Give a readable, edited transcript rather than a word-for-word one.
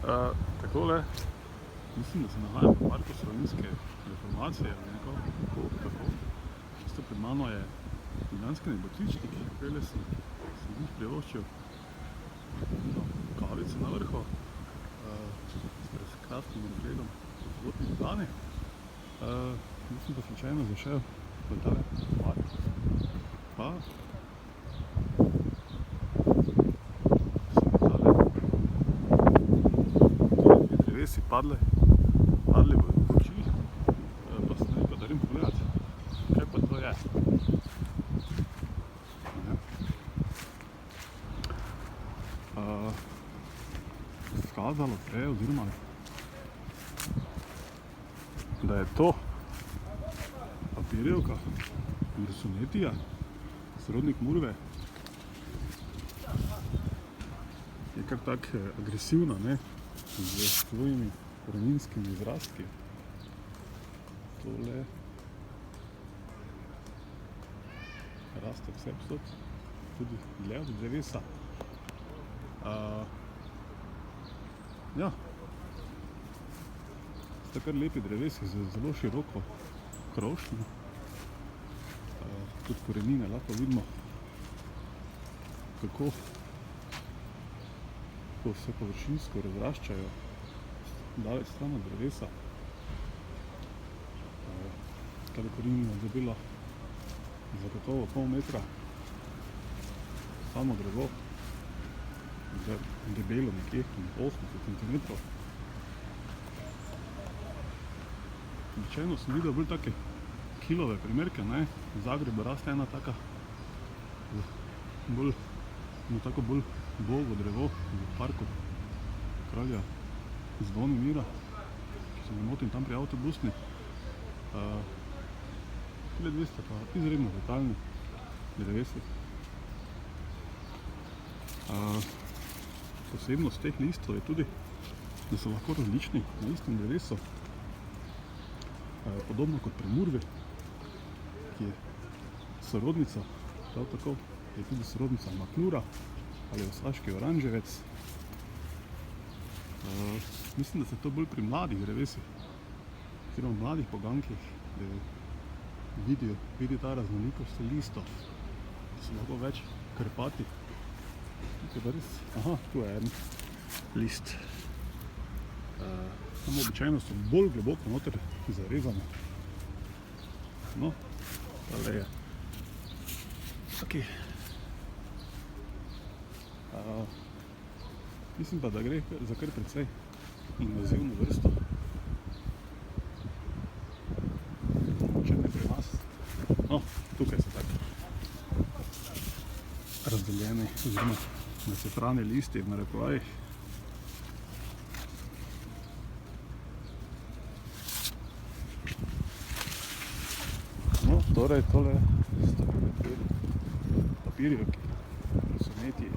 Takole, mislim, da se nahajam v parku slovenske reformacije ali nekako tako. Čisto pred mano je ljubljanski nebotičnik, prejle sem njih privoščil kavico na vrhu s krasnim razgledom proti Ljubljani. Mislim pa slučajno zašel v tale park, pa si padli v oči, pa sem rekel, da grem pogledat, kaj pa to je. Skazalo se je, oziroma da je to papirjevka Ursonetija, sorodnik murve. Je kar tak agresivna, ne? Z svojimi koreninskimi izrastki. Tole raste vsepovsod, tudi dlje od drevesa. Ja, sta kar lepi drevesi z zelo široko krošnjo. Tudi korenine lahko vidimo, kako ko se površinsko razraščajo daleč stran od drevesa. Tale korenina je dobila zagotovo pol metra, samo drevo, debelo nekje 80 cm. Običajno sem videl bolj take kilove primerke, ne? V Zagrebu raste ena taka bolj bogo drevo v parku kralja Zvonimira, če se ne motim, tam pri avtobusni. Tile dve sta pa izredno vitalni drevesi. Posebnost teh listov je tudi, da so lahko različni na istem drevesu. Podobno kot pri murvi, ki je sorodnica, prav tako je tudi sorodnica maknura ali osaški oranževec. Mislim, da se to bolj pri mladih drevesih, oziroma mladih pogankih, vidi ta raznolikost listov, da so lahko več krpati. Aha, tu je en list. Samo običajno so bolj globoko noter zarezane. No, tale je taki. Mislim pa, da gre za kar precej invazivno vrsto. Če ne pri nas. No, tukaj so tako razdeljeni, oziroma nasefrani listi v narekovajih. No, torej tole sta papirjevki Ursonetiji.